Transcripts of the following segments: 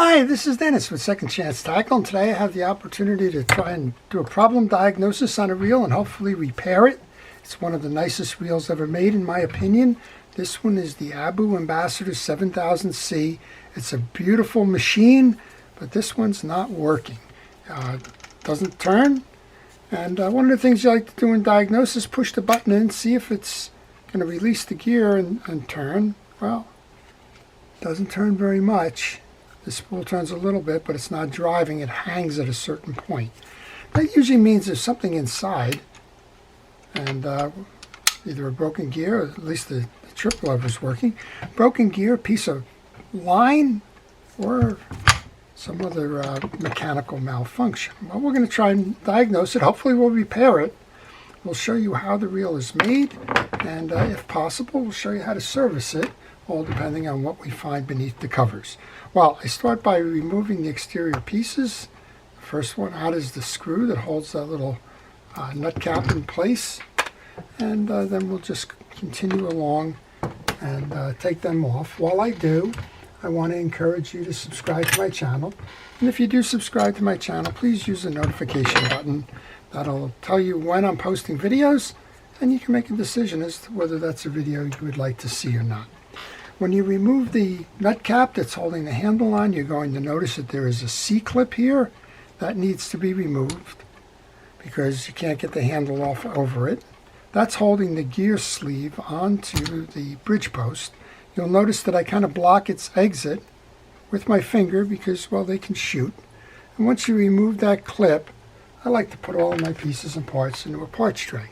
Hi, this is Dennis with Second Chance Tackle, and today I have the opportunity to try and do a problem diagnosis on a reel and hopefully repair it. It's one of the nicest reels ever made in my opinion. This one is the Abu Ambassadeur 7000C. It's a beautiful machine, but this one's not working. It doesn't turn, and one of the things you like to do in diagnosis, push the button in, see if it's going to release the gear and turn. Well, it doesn't turn very much. The spool turns a little bit, but it's not driving. It hangs at a certain point. That usually means there's something inside, and either a broken gear, or at least the trip lever is working, broken gear, piece of line, or some other mechanical malfunction. Well, we're going to try and diagnose it. Hopefully we'll repair it. We'll show you how the reel is made, and if possible, we'll show you how to service it, all depending on what we find beneath the covers. Well, I start by removing the exterior pieces. The first one out is the screw that holds that little nut cap in place, and then we'll just continue along and take them off. While I do, I want to encourage you to subscribe to my channel, and if you do subscribe to my channel, please use the notification button. That'll tell you when I'm posting videos, and you can make a decision as to whether that's a video you would like to see or not. When you remove the nut cap that's holding the handle on, you're going to notice that there is a C-clip here that needs to be removed because you can't get the handle off over it. That's holding the gear sleeve onto the bridge post. You'll notice that I kind of block its exit with my finger because, well, they can shoot. And once you remove that clip, I like to put all of my pieces and parts into a parts tray.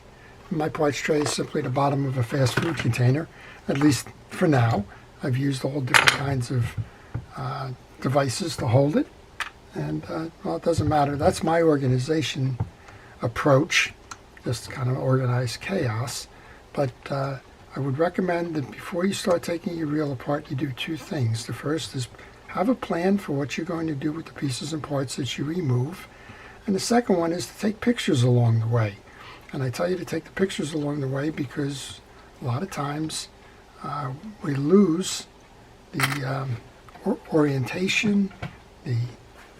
My parts tray is simply the bottom of a fast food container, at least for now. I've used all different kinds of devices to hold it, and well, it doesn't matter. That's my organization approach, just kind of organized chaos. But I would recommend that before you start taking your reel apart, you do two things. The first is have a plan for what you're going to do with the pieces and parts that you remove, and the second one is to take pictures along the way. And I tell you to take the pictures along the way because a lot of times we lose the orientation, the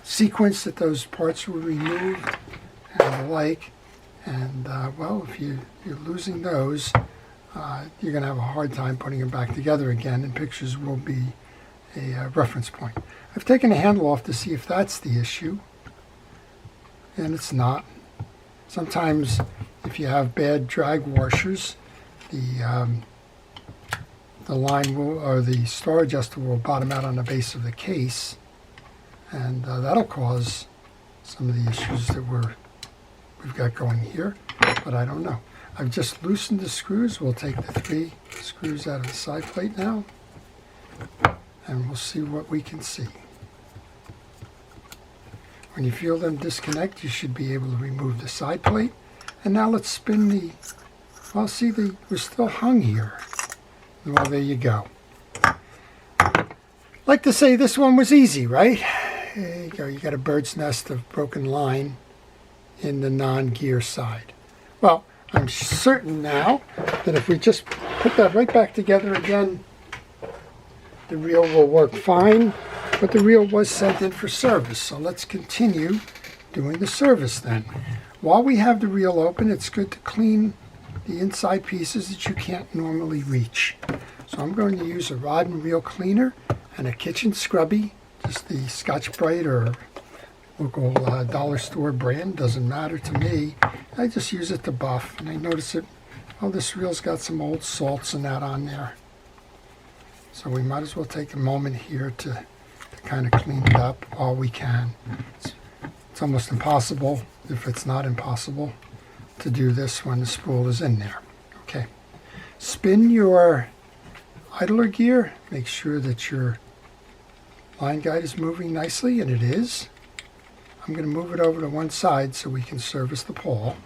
sequence that those parts were removed, and the like. And well, if you're losing those, you're going to have a hard time putting them back together again, and pictures will be a reference point. I've taken the handle off to see if that's the issue, and it's not. Sometimes if you have bad drag washers, the line will, or the star adjuster will bottom out on the base of the case, and that'll cause some of the issues that we've got going here, but I don't know. I've just loosened the screws. We'll take the 3 screws out of the side plate now, and we'll see what we can see. When you feel them disconnect, you should be able to remove the side plate. And now let's spin the, well, see, we're still hung here. Well, there you go. Like to say this one was easy, right? There you go. You got a bird's nest of broken line in the non-gear side. Well, I'm certain now that if we just put that right back together again, the reel will work fine. But the reel was sent in for service, so let's continue doing the service then. While we have the reel open, it's good to clean the inside pieces that you can't normally reach. So I'm going to use a rod and reel cleaner and a kitchen scrubby, just the Scotch-Brite or local dollar store brand, doesn't matter to me. I just use it to buff, and I notice it, oh, this reel's got some old salts and that on there. So we might as well take a moment here to kind of clean it up while we can. It's almost impossible, if it's not impossible, to do this when the spool is in there. Okay, spin your idler gear. Make sure that your line guide is moving nicely, and it is. I'm going to move it over to one side so we can service the pawl.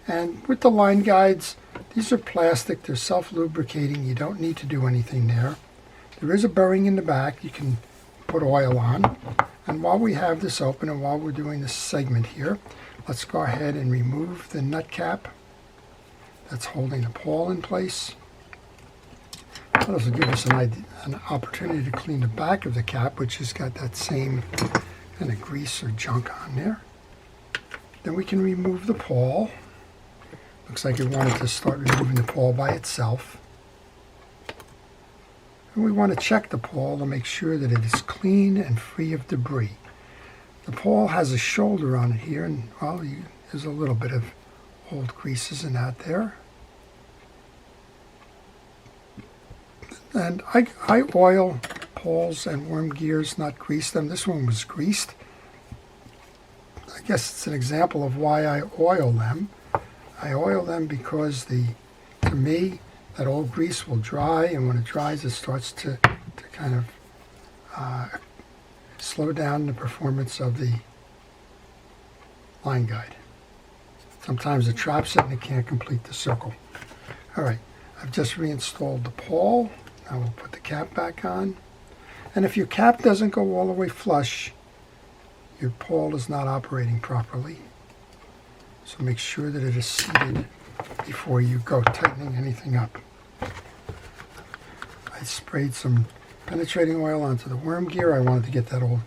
And with the line guides, these are plastic, they're self-lubricating, you don't need to do anything there. There is a bearing in the back you can put oil on. And while we have this open and while we're doing this segment here, let's go ahead and remove the nut cap that's holding the pawl in place. That'll also give us an opportunity to clean the back of the cap, which has got that same kind of grease or junk on there. Then we can remove the pawl. Looks like it wanted to start removing the pawl by itself. And we want to check the pawl to make sure that it is clean and free of debris. The pawl has a shoulder on it here, and well, there's a little bit of old greases in that there. And I oil pawls and worm gears, not grease them. This one was greased. I guess it's an example of why I oil them. I oil them because to me, that old grease will dry, and when it dries, it starts to kind of slow down the performance of the line guide. Sometimes it traps it and it can't complete the circle. All right, I've just reinstalled the pawl. Now we'll put the cap back on. And if your cap doesn't go all the way flush, your pawl is not operating properly. So make sure that it is seated before you go tightening anything up. I sprayed some penetrating oil onto the worm gear. I wanted to get that old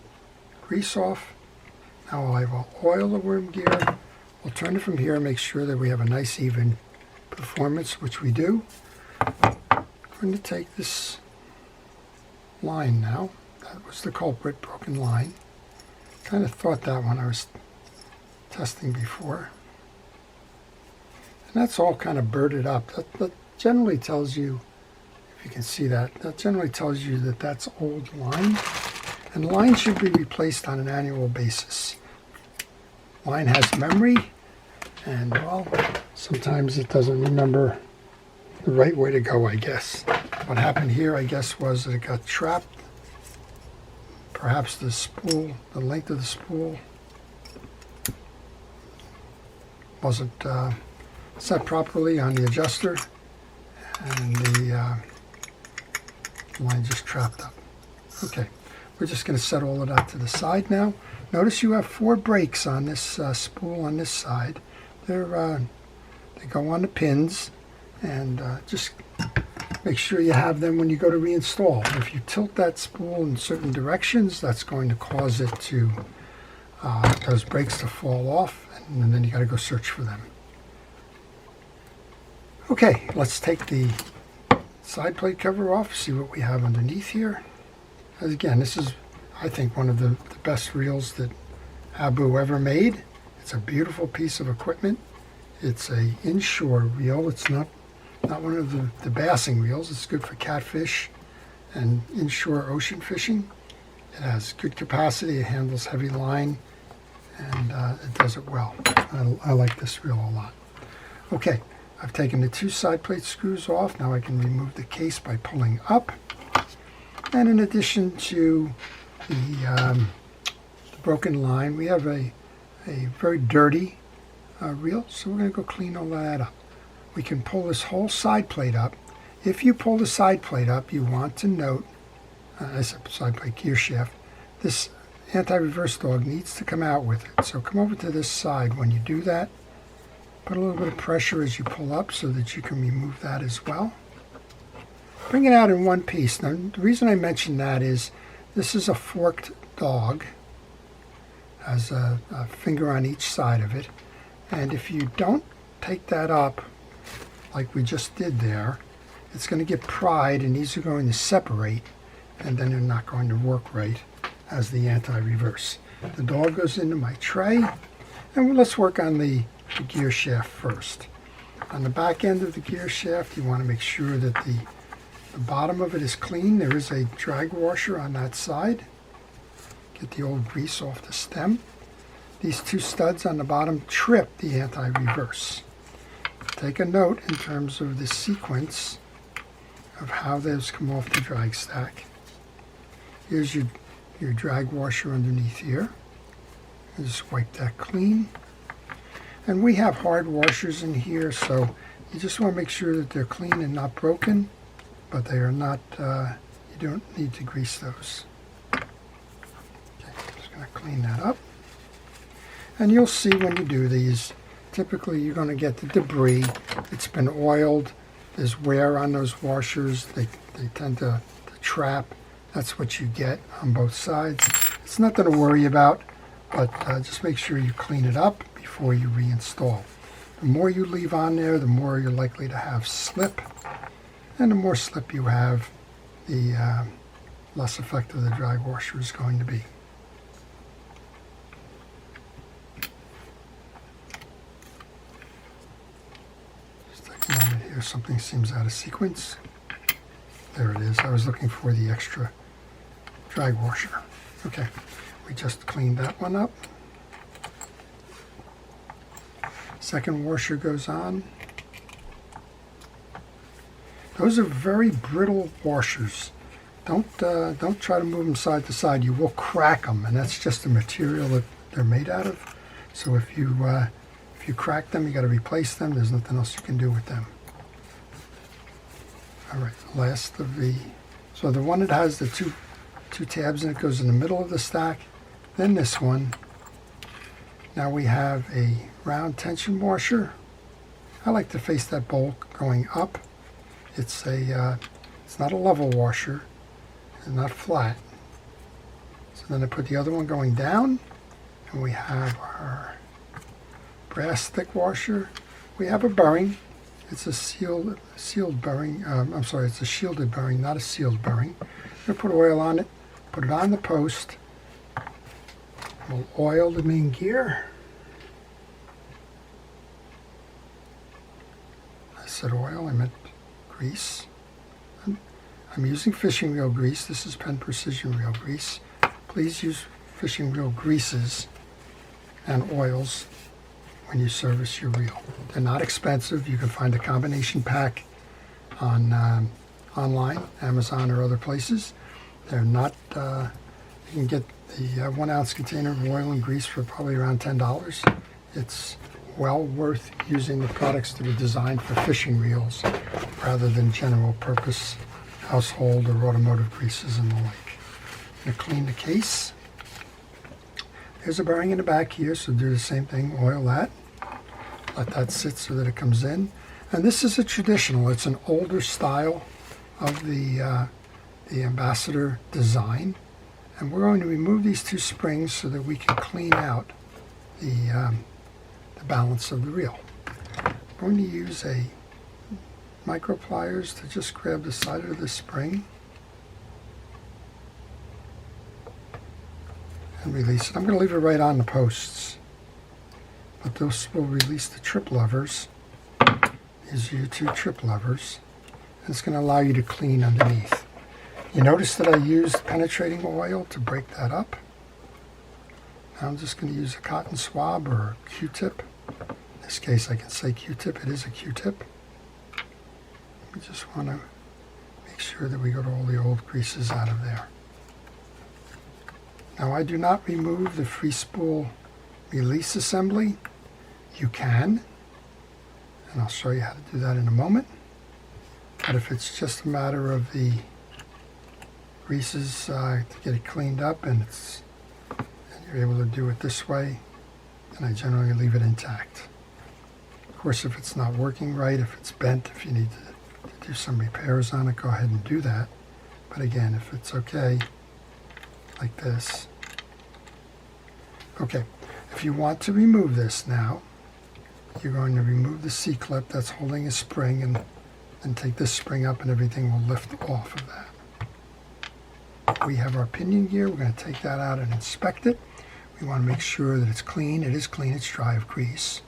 grease off. Now I will oil the worm gear. We'll turn it from here and make sure that we have a nice even performance, which we do. I'm going to take this line now. That was the culprit, broken line. Kind of thought that when I was testing before. And that's all kind of birded up. That generally tells you, if you can see that, that generally tells you that that's old line. And line should be replaced on an annual basis. Line has memory, and well, sometimes it doesn't remember the right way to go, I guess. What happened here, I guess, was that it got trapped. Perhaps the spool, the length of the spool wasn't set properly on the adjuster, and the line just trapped up. Okay, we're just going to set all of that to the side now. Notice you have 4 brakes on this spool on this side. They go on the pins, and just make sure you have them when you go to reinstall. If you tilt that spool in certain directions, that's going to cause it to those brakes to fall off, and then you got to go search for them. Okay, let's take the side plate cover off, see what we have underneath here. As again, this is, I think, one of the best reels that Abu ever made. It's a beautiful piece of equipment. It's a inshore reel. It's not one of the bassing reels. It's good for catfish and inshore ocean fishing. It has good capacity. It handles heavy line, and it does it well. I like this reel a lot. Okay, I've taken the 2 side plate screws off. Now I can remove the case by pulling up. And in addition to the broken line, we have a very dirty reel, so we're going to go clean all that up. We can pull this whole side plate up. If you pull the side plate up, you want to note, side plate gear shaft, this anti-reverse dog needs to come out with it. So come over to this side. When you do that, put a little bit of pressure as you pull up so that you can remove that as well. Bring it out in one piece. Now, the reason I mention that is this is a forked dog. Has a finger on each side of it. And if you don't take that up like we just did there, it's going to get pried and these are going to separate, and then they're not going to work right as the anti-reverse. The dog goes into my tray, and let's work on the gear shaft first. On the back end of the gear shaft, you want to make sure that the bottom of it is clean. There is a drag washer on that side. Get the old grease off the stem. These 2 studs on the bottom trip the anti-reverse. Take a note in terms of the sequence of how those come off the drag stack. Here's your drag washer underneath here. Just wipe that clean. And we have hard washers in here, so you just want to make sure that they're clean and not broken, but they are not, you don't need to grease those. Okay, just going to clean that up. And you'll see when you do these, typically you're going to get the debris. It's been oiled. there's wear on those washers. They tend to trap. That's what you get on both sides. It's nothing to worry about, but just make sure you clean it up before you reinstall. The more you leave on there, the more you're likely to have slip, and the more slip you have, the less effective the drag washer is going to be. Just take a moment here. Something seems out of sequence. There it is. I was looking for the extra drag washer. Okay, we just cleaned that one up. Second washer goes on. Those are very brittle washers. Don't try to move them side to side. You will crack them, and that's just the material that they're made out of. So if you crack them, you got to replace them. There's nothing else you can do with them. All right, last of the, so the one that has the two tabs in it goes in the middle of the stack. Then this one. Now we have a round tension washer. I like to face that bowl going up. It's not a level washer. It's not flat. So then I put the other one going down, and we have our brass stick washer. We have a bearing. It's a sealed bearing. I'm sorry, it's a shielded bearing, not a sealed bearing. I'm going to put oil on it, put it on the post. We'll oil the main gear. I said oil, I meant grease. I'm using fishing reel grease. This is Penn Precision Reel grease. Please use fishing reel greases and oils when you service your reel. They're not expensive. You can find a combination pack on online, Amazon or other places. They're not, you can get the 1 ounce container of oil and grease for probably around $10. It's well worth using the products that are designed for fishing reels rather than general purpose household or automotive greases and the like. I'm going to clean the case. There's a bearing in the back here, so do the same thing, oil that. Let that sit so that it comes in. And this is a traditional, it's an older style of the Ambassadeur design. And we're going to remove these two springs so that we can clean out the balance of the reel. I'm going to use a micro pliers to just grab the side of the spring and release it. I'm going to leave it right on the posts, but those will release the trip levers. These are your two trip levers, and it's going to allow you to clean underneath. You notice that I used penetrating oil to break that up. Now I'm just going to use a cotton swab or a Q-tip. In this case I can say Q-tip, it is a Q-tip. We just want to make sure that we got all the old greases out of there. Now I do not remove the free spool release assembly. You can, and I'll show you how to do that in a moment. But if it's just a matter of the greases to get it cleaned up and you're able to do it this way, then I generally leave it intact. Of course, if it's not working right, if it's bent, if you need to do some repairs on it, go ahead and do that. But again, if it's okay, like this. Okay, if you want to remove this now, you're going to remove the C-clip that's holding a spring and take this spring up and everything will lift off of that. We have our pinion gear. We're going to take that out and inspect it. We want to make sure that it's clean. It is clean. It's dry of grease.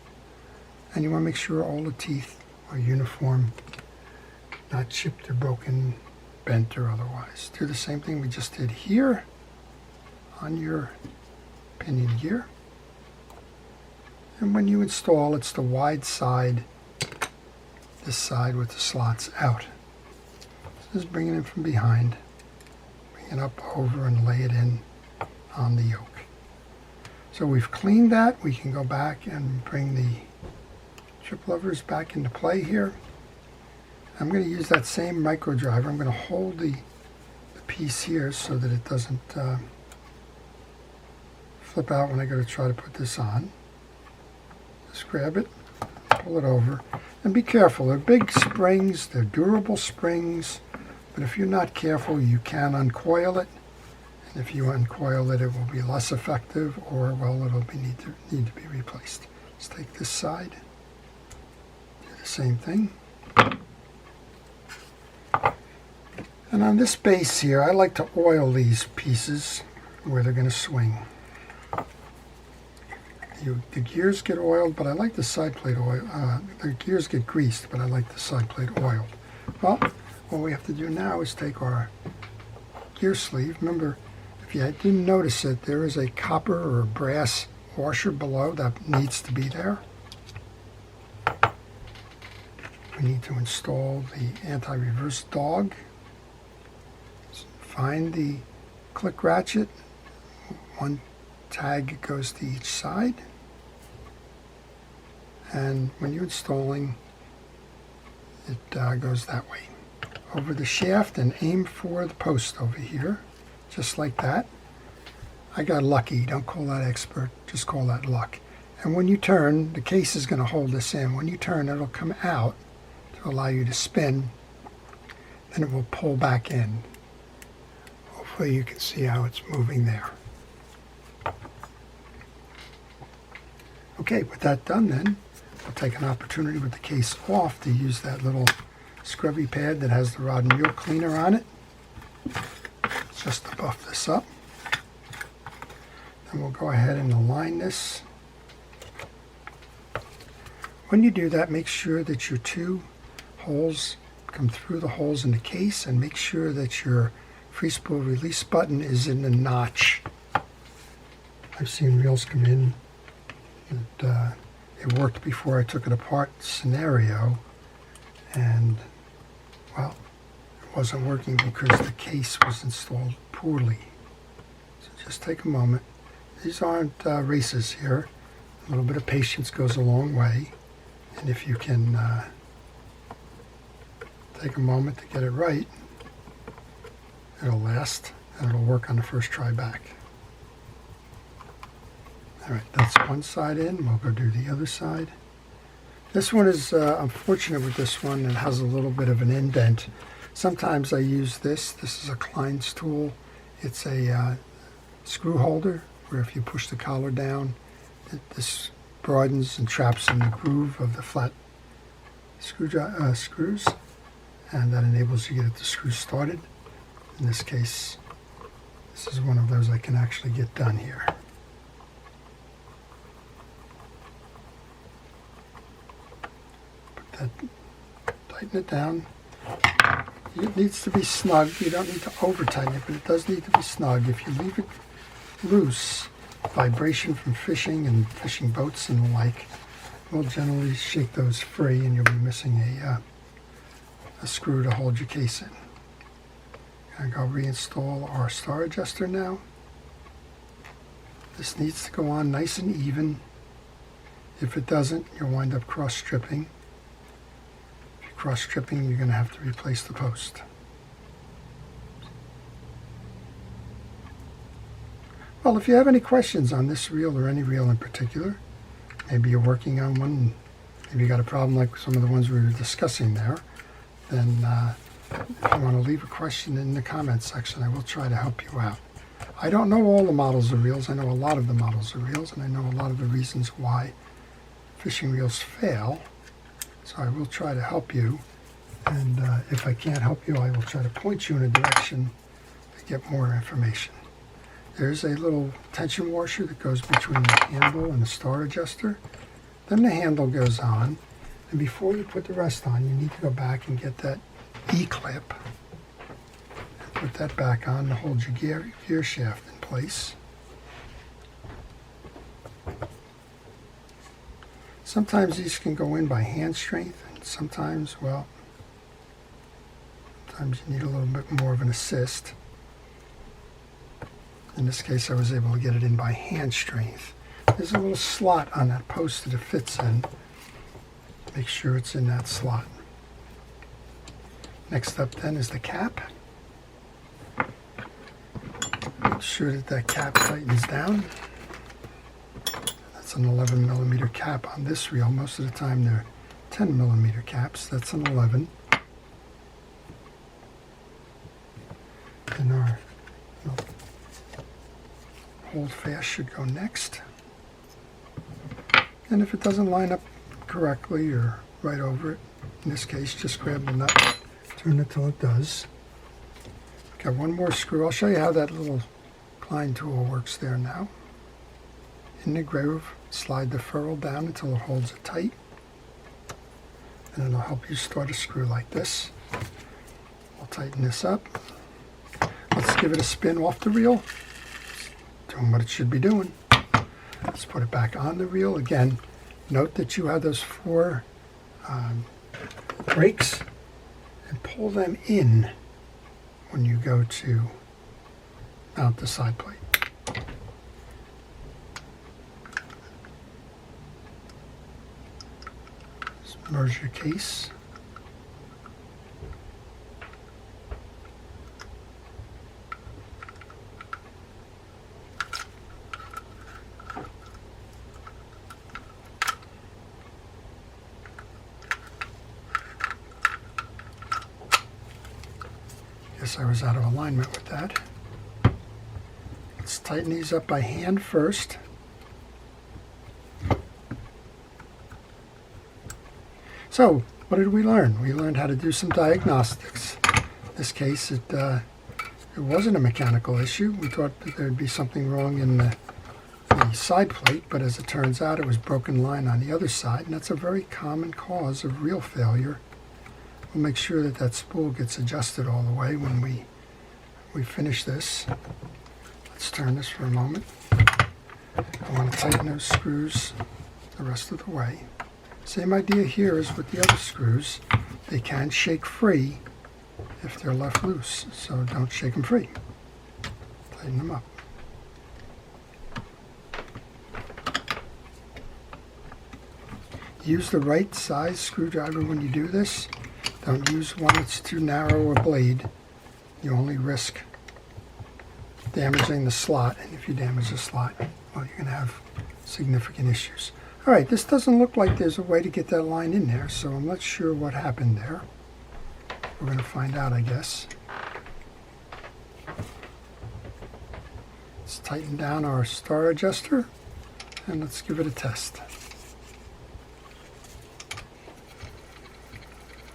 And you want to make sure all the teeth are uniform, not chipped or broken, bent or otherwise. Do the same thing we just did here on your pinion gear. And when you install, it's the wide side, this side with the slots out. So just bring it in from behind, bring it up over and lay it in on the yoke. So we've cleaned that. We can go back and bring the trip levers back into play here. I'm going to use that same micro driver. I'm going to hold the piece here so that it doesn't flip out when I go to try to put this on. Just grab it, pull it over. And be careful, they're big springs, they're durable springs, but if you're not careful, you can uncoil it. And if you uncoil it, it will be less effective, or, well, it'll need to be replaced. Let's take this side, do the same thing. And on this base here, I like to oil these pieces where they're going to swing. The gears get oiled, but I like the side plate oil. The gears get greased, but I like the side plate oiled. Well, what we have to do now is take our gear sleeve. Remember, if you didn't notice it, there is a copper or brass washer below that needs to be there. We need to install the anti-reverse dog. Find the click ratchet. One tag goes to each side. And when you're installing, it goes that way. Over the shaft and aim for the post over here, just like that. I got lucky. Don't call that expert, just call that luck. And when you turn, the case is going to hold this in. When you turn, it'll come out to allow you to spin, and it will pull back in. Hopefully you can see how it's moving there. Okay, with that done then, I'll take an opportunity with the case off to use that little scrubby pad that has the rod and wheel cleaner on it, just to buff this up. Then we'll go ahead and align this. When you do that, make sure that your two holes come through the holes in the case, and make sure that your free spool release button is in the notch. I've seen reels come in that it worked before I took it apart scenario, and, well, it wasn't working because the case was installed poorly. So just take a moment. These aren't races here. A little bit of patience goes a long way, and if you can take a moment to get it right, it'll last, and it'll work on the first try back. All right, that's one side in. We'll go do the other side. This one is, I'm fortunate with this one. It has a little bit of an indent. Sometimes I use this. This is a Klein's tool. It's a screw holder where if you push the collar down, this broadens and traps in the groove of the flat screws, and that enables you to get the screws started. In this case, this is one of those I can actually get done here. Tighten it down. It needs to be snug. You don't need to over tighten it, but it does need to be snug. If you leave it loose, vibration from fishing and fishing boats and the like will generally shake those free, and you'll be missing a screw to hold your case in. I'm going to go reinstall our star adjuster now. This needs to go on nice and even. If it doesn't, you'll wind up cross-stripping. Cross-stripping, you're going to have to replace the post. Well, if you have any questions on this reel or any reel in particular, maybe you're working on one, maybe you got a problem like some of the ones we were discussing there, then if you want to leave a question in the comments section, I will try to help you out. I don't know all the models of reels. I know a lot of the models of reels, and I know a lot of the reasons why fishing reels fail. So I will try to help you, and if I can't help you, I will try to point you in a direction to get more information. There's a little tension washer that goes between the handle and the star adjuster. Then the handle goes on, and before you put the rest on, you need to go back and get that E-clip and put that back on to hold your gear shaft in place. Sometimes these can go in by hand strength, and sometimes, well, sometimes you need a little bit more of an assist. In this case, I was able to get it in by hand strength. There's a little slot on that post that it fits in. Make sure it's in that slot. Next up then is the cap. Make sure that that cap tightens down. That That's an 11 millimeter cap on this reel. Most of the time they're 10 millimeter caps. That's an 11. And our hold fast should go next. And if it doesn't line up correctly or right over it, in this case, just grab the nut, turn it till it does. Got one more screw. I'll show you how that little Klein tool works there now. In the groove, slide the ferrule down until it holds it tight. And it'll help you start a screw like this. I'll tighten this up. Let's give it a spin off the reel. Doing what it should be doing. Let's put it back on the reel. Again, note that you have those 4 brakes and pull them in when you go to mount the side plate. Merge your case. Guess I was out of alignment with that. Let's tighten these up by hand first. So, what did we learn? We learned how to do some diagnostics. In this case, it wasn't a mechanical issue. We thought that there'd be something wrong in the side plate, but as it turns out, it was broken line on the other side, and that's a very common cause of reel failure. We'll make sure that that spool gets adjusted all the way when we finish this. Let's turn this for a moment. I want to tighten those screws the rest of the way. Same idea here as with the other screws. They can shake free if they're left loose, so don't shake them free. Tighten them up. Use the right size screwdriver when you do this. Don't use one that's too narrow a blade. You only risk damaging the slot, and if you damage the slot, well, you're going to have significant issues. All right, this doesn't look like there's a way to get that line in there, so I'm not sure what happened there. We're going to find out, I guess. Let's tighten down our star adjuster, and let's give it a test.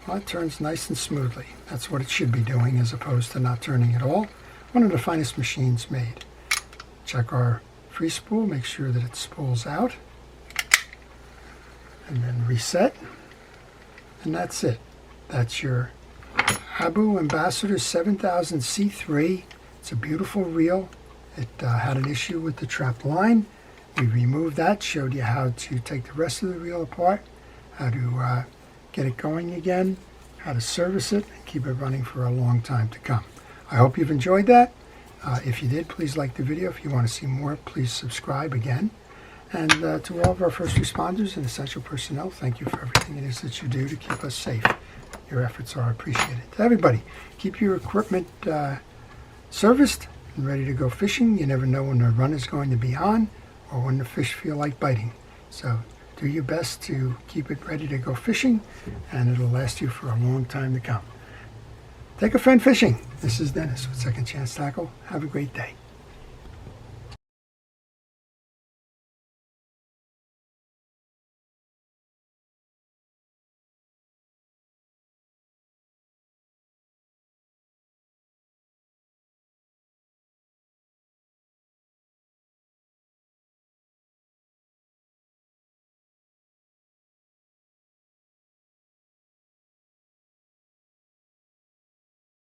Well, it turns nice and smoothly. That's what it should be doing as opposed to not turning at all. One of the finest machines made. Check our free spool, make sure that it spools out. And then reset. And that's it. That's your Abu Ambassadeur 7000 C3. It's a beautiful reel. It had an issue with the trapped line. We removed that, showed you how to take the rest of the reel apart, how to get it going again, how to service it, and keep it running for a long time to come. I hope you've enjoyed that. If you did, please like the video. If you want to see more, please subscribe again. And to all of our first responders and essential personnel, thank you for everything it is that you do to keep us safe. Your efforts are appreciated. To everybody, keep your equipment serviced and ready to go fishing. You never know when the run is going to be on or when the fish feel like biting. So do your best to keep it ready to go fishing, and it'll last you for a long time to come. Take a friend fishing. This is Dennis with Second Chance Tackle. Have a great day.